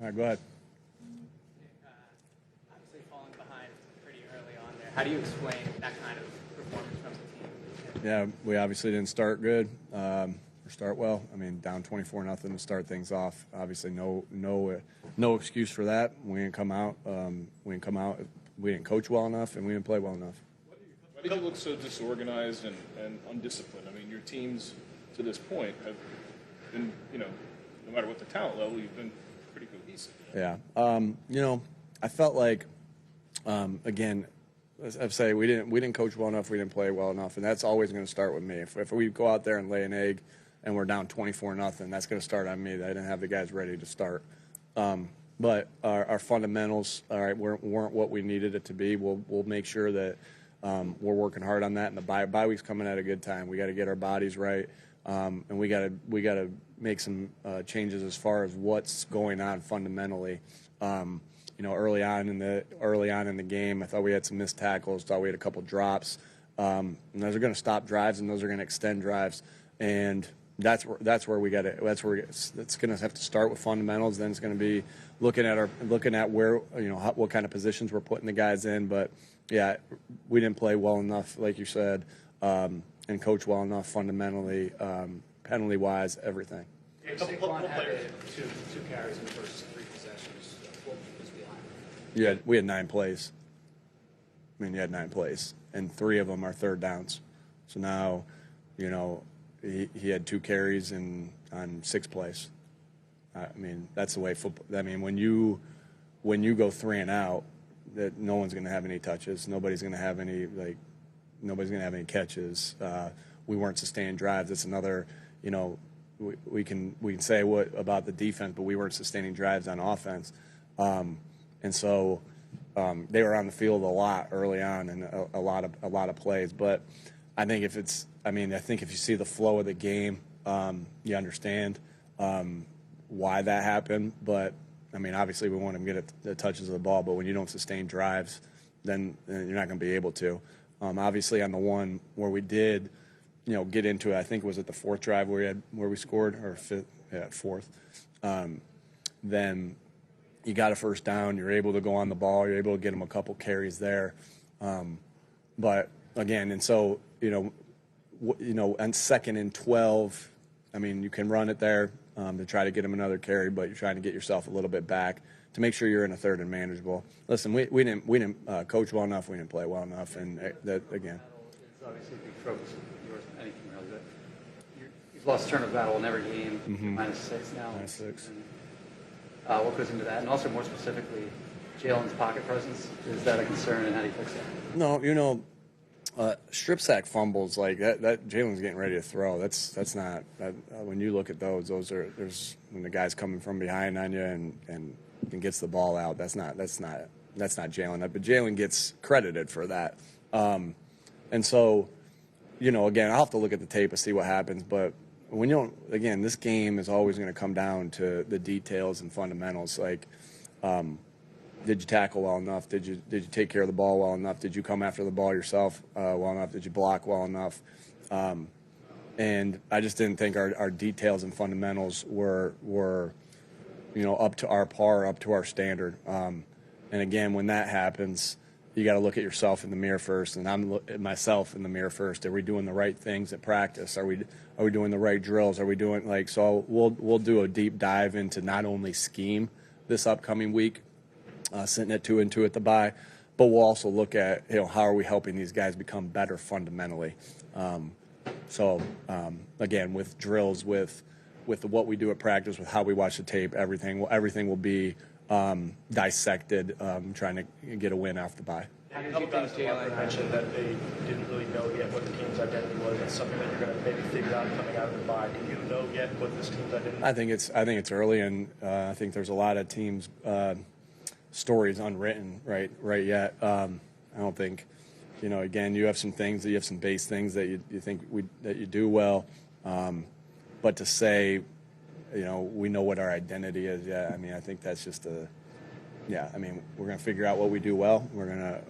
All right, go ahead. Obviously falling behind pretty early on there. How do you explain that kind of performance from the team? Yeah, we obviously didn't start good or start well. I mean, down 24-0 to start things off. Obviously, no excuse for that. We didn't come out. We didn't coach well enough, and we didn't play well enough. Why did you look so disorganized and undisciplined? I mean, your teams to this point have been, no matter what the talent level, you've been pretty cohesive. Yeah. I felt like, again, I'd say we didn't coach well enough, we didn't play well enough, and that's always going to start with me. If we go out there and lay an egg and we're down 24-0, that's going to start on me. I didn't have the guys ready to start. But our fundamentals, all right, weren't what we needed it to be. We'll make sure that we're working hard on that. And the bye week's coming at a good time. We got to get our bodies right, and we got to make some changes as far as what's going on fundamentally. Early on in the game, I thought we had some missed tackles. Thought we had a couple drops, and those are going to stop drives, and those are going to extend drives, and that's where we got it. It's going to have to start with fundamentals. Then it's going to be looking at where what kind of positions we're putting the guys in. But yeah, we didn't play well enough, like you said, and coach well enough fundamentally, penalty wise, everything. Saquon had two carries in the first 3 possessions. What was behind? Yeah, we had 9 plays. I mean, you had 9 plays, and 3 of them are third downs. So now, he had 2 carries on 6 plays. I mean, that's the way football. I mean, when you go 3 and out, that no one's going to have any touches. Nobody's going to have any catches. We weren't sustaining drives. That's another. We can say what about the defense, but we weren't sustaining drives on offense, and so they were on the field a lot early on and a lot of plays. But I think if you see the flow of the game, you understand why that happened. But I mean, obviously we want them to get the touches of the ball, but when you don't sustain drives, then you're not going to be able to. Obviously, on the one where we did, get into it, I think was it the 4th drive where we scored, or 5th, yeah, 4th. Then you got a first down. You're able to go on the ball. You're able to get them a couple carries there. But again, and so on 2nd and 12, I mean, you can run it there to try to get them another carry, but you're trying to get yourself a little bit back to make sure you're in a 3rd and manageable. Listen, we didn't coach well enough. We didn't play well enough, and that again. It's obviously a big focus of yours, anything really, but you've lost turn of battle in every game, -6 now. -6. And, what goes into that? And also, more specifically, Jalen's pocket presence. Is that a concern, and how do you fix that? No, strip sack fumbles like that Jalen's getting ready to throw. That's not when you look at those there's when the guy's coming from behind on you and gets the ball out. That's not Jalen. But Jalen gets credited for that. And so, again, I'll have to look at the tape and see what happens. But when this game is always going to come down to the details and fundamentals. Like, did you tackle well enough? Did you take care of the ball well enough? Did you come after the ball yourself well enough? Did you block well enough? And I just didn't think our details and fundamentals were up to our par, up to our standard. And again, when that happens, you got to look at yourself in the mirror first, and I'm at myself in the mirror first. Are we doing the right things at practice? Are we doing the right drills? Are we doing so? We'll do a deep dive into not only scheme this upcoming week, sitting at 2-2 at the bye, but we'll also look at how are we helping these guys become better fundamentally. Again, with drills, with what we do at practice, with how we watch the tape, everything will be dissected, trying to get a win off the bye. A couple guys mentioned that they didn't really know yet what the team's identity was. That's something that you're going to maybe figure out coming out of the bye. Do you know yet what this team's identity is? I think it's early, and I think there's a lot of teams' stories unwritten right yet. I don't think, again, you have some base things that you think that you do well, but to say, we know what our identity is. Yeah, I mean, I think that's just we're going to figure out what we do well. We're going to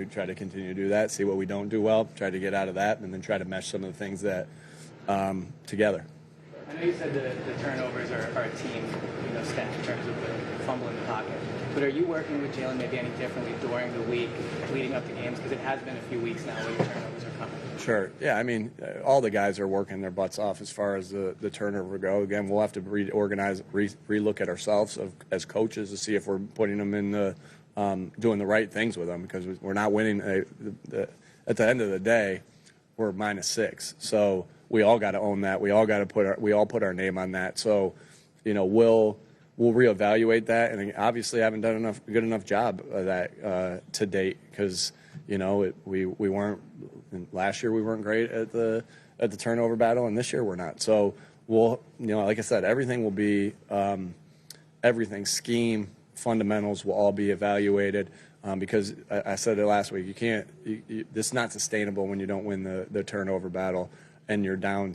try to continue to do that. See what we don't do well. Try to get out of that, and then try to mesh some of the things that together. I know you said the turnovers are a team, stat in terms of the fumble in the pocket. But are you working with Jalen maybe any differently during the week leading up to games? Because it has been a few weeks now where the turnovers are coming. Sure. Yeah, I mean, all the guys are working their butts off as far as the turnover go. Again, we'll have to reorganize, relook at ourselves as coaches to see if we're putting them in the doing the right things with them, because we're not winning. At the end of the day, we're -6. So we all got to own that. We all got to put our name on that. So, we'll reevaluate that, and obviously I haven't done good enough job of that to date, because we weren't last year. We weren't great at the turnover battle, and this year we're not. So we'll like I said, everything will be everything, scheme, fundamentals will all be evaluated, because I said it last week. You can't. This is not sustainable when you don't win the turnover battle and you're down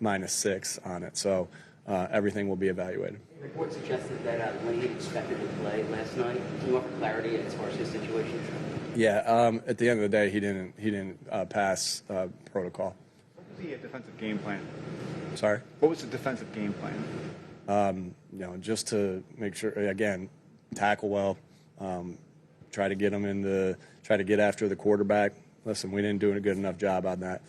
-6 on it. So everything will be evaluated. The report suggested that Lane expected to play last night. Can you offer clarity as far as his situation? Yeah. At the end of the day, he didn't pass protocol. What was the defensive game plan? Sorry. What was the defensive game plan? Just to make sure, again, tackle well, try to get after the quarterback. Listen, we didn't do a good enough job on that.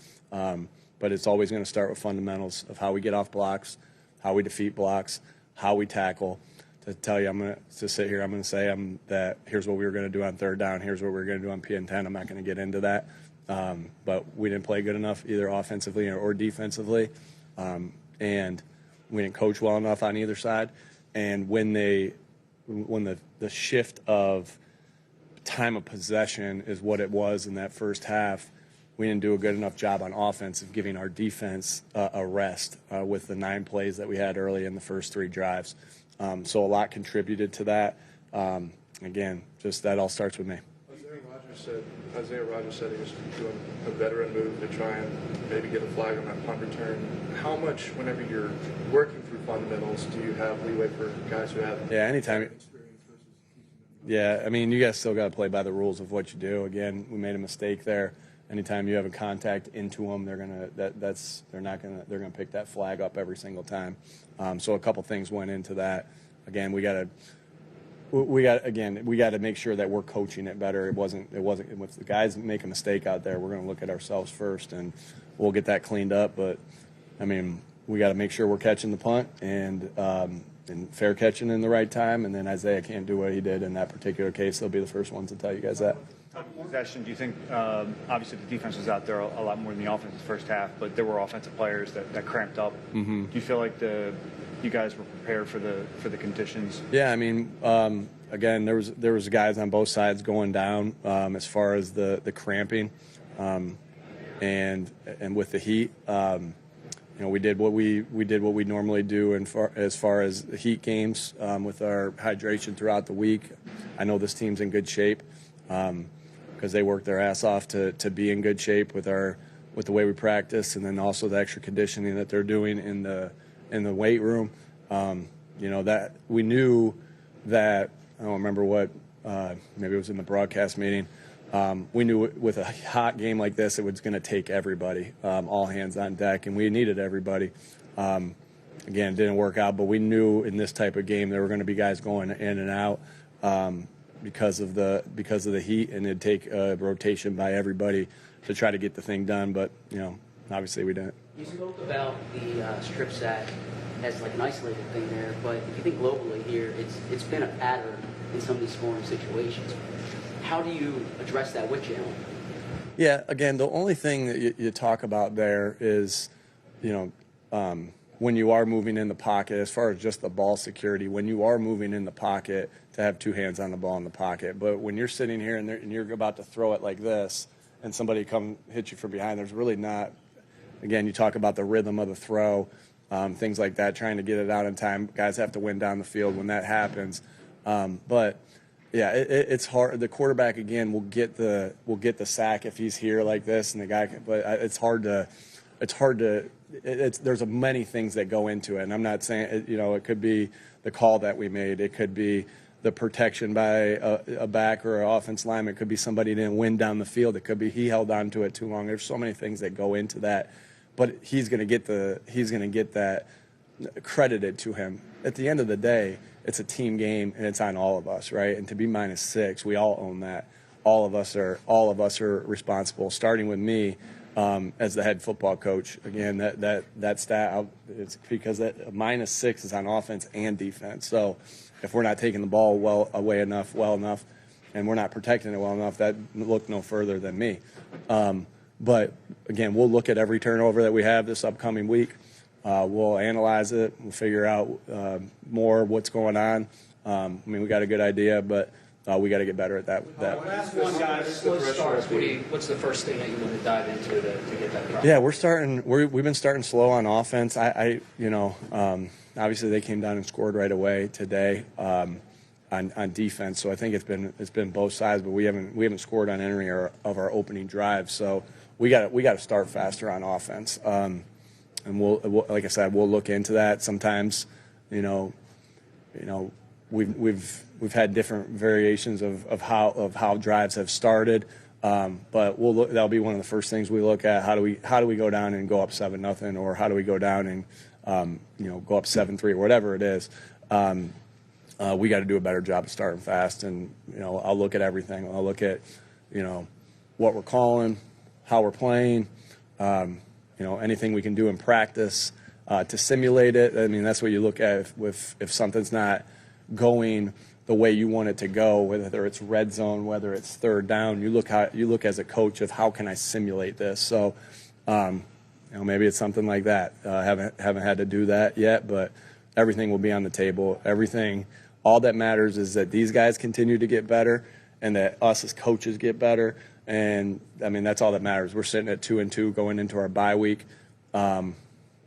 But it's always going to start with fundamentals of how we get off blocks, how we defeat blocks, how we tackle. To tell you, I'm going to sit here, I'm going to say that here's what we were going to do on third down, here's what we were going to do on P10. I'm not going to get into that. But we didn't play good enough either offensively or defensively. And we didn't coach well enough on either side. And when the shift of time of possession is what it was in that first half, we didn't do a good enough job on offense of giving our defense a rest with the 9 plays that we had early in the first 3 drives. So a lot contributed to that. Again, just that all starts with me. Isaiah Rogers said he was doing a veteran move to try and maybe get a flag on that punt return. How much, whenever you're working through fundamentals, do you have leeway for guys who have anytime. Yeah, I mean, you guys still got to play by the rules of what you do. Again, we made a mistake there. Anytime you have a contact into them, they're gonna pick that flag up every single time. So a couple things went into that. Again, we got to make sure that we're coaching it better. It wasn't if the guys make a mistake out there, we're going to look at ourselves first, and we'll get that cleaned up. But I mean, we got to make sure we're catching the punt and fair catching in the right time. And then Isaiah can't do what he did in that particular case. They'll be the first ones to tell you guys that. Possession, do you think, obviously the defense was out there a lot more than the offense in the first half, but there were offensive players that cramped up. Mm-hmm. Do you feel like you guys were prepared for the conditions? Yeah, I mean, again, there was guys on both sides going down as far as the cramping, and with the heat. We did what we normally do as far as the heat games with our hydration throughout the week. I know this team's in good shape. Because they work their ass off to be in good shape with the way we practice, and then also the extra conditioning that they're doing in the weight room. That we knew that, I don't remember what, maybe it was in the broadcast meeting. We knew with a hot game like this, it was going to take everybody, all hands on deck, and we needed everybody. Again, it didn't work out, but we knew in this type of game there were going to be guys going in and out. Because of the heat, and it'd take a rotation by everybody to try to get the thing done. But obviously we didn't. You spoke about the strip sack as like an isolated thing there, but if you think globally here, it's been a pattern in some of these scoring situations. How do you address that with Jalen? Yeah, again, the only thing that you talk about there is, when you are moving in the pocket, as far as just the ball security, when you are moving in the pocket, to have 2 hands on the ball in the pocket. But when you're sitting here and you're about to throw it like this, and somebody come hit you from behind, there's really not. Again, you talk about the rhythm of the throw, things like that, trying to get it out in time. Guys have to win down the field when that happens. But yeah, it's hard. The quarterback again will get the sack if he's here like this, and the guy. But it's hard to. There's many things that go into it, and I'm not saying it could be the call that we made. It could be the protection by a back or an offense lineman. It could be somebody didn't win down the field. It could be he held on to it too long. There's so many things that go into that. but he's going to get that credited to him. At the end of the day, it's a team game and it's on all of us, right? And to be -6, we all own that. All of us are responsible, starting with me as the head football coach. Again, that stat, it's because that -6 is on offense and defense. So if we're not taking the ball well enough, and we're not protecting it well enough, that look no further than me. But again, we'll look at every turnover that we have this upcoming week. We'll analyze it. We'll figure out more what's going on. I mean, we got a good idea, but we got to get better at that. Last one, guys. Slow starts. What's the first thing that you want to dive into to get that problem? Yeah, we've been starting slow on offense. Obviously they came down and scored right away today on defense. So I think it's been both sides, but we haven't scored on any of our opening drives. So we got to start faster on offense. And we'll, like I said, we'll look into that. Sometimes, we've had different variations of how drives have started, but that'll be one of the first things we look at. How do we go down and go up 7-0, or how do we go down and go up 7-3 or whatever it is. We got to do a better job of starting fast, and I'll look at everything. I'll look at what we're calling, how we're playing. Anything we can do in practice to simulate it. I mean, that's what you look at if something's not going the way you want it to go, whether it's red zone, whether it's third down. You look as a coach of how can I simulate this. So, maybe it's something like that. Haven't had to do that yet, but everything will be on the table. All that matters is that these guys continue to get better, and that us as coaches get better. And I mean, that's all that matters. We're sitting at 2-2 going into our bye week, and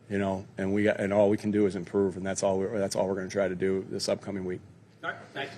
all we can do is improve, and that's all we're going to try to do this upcoming week. All right, thanks.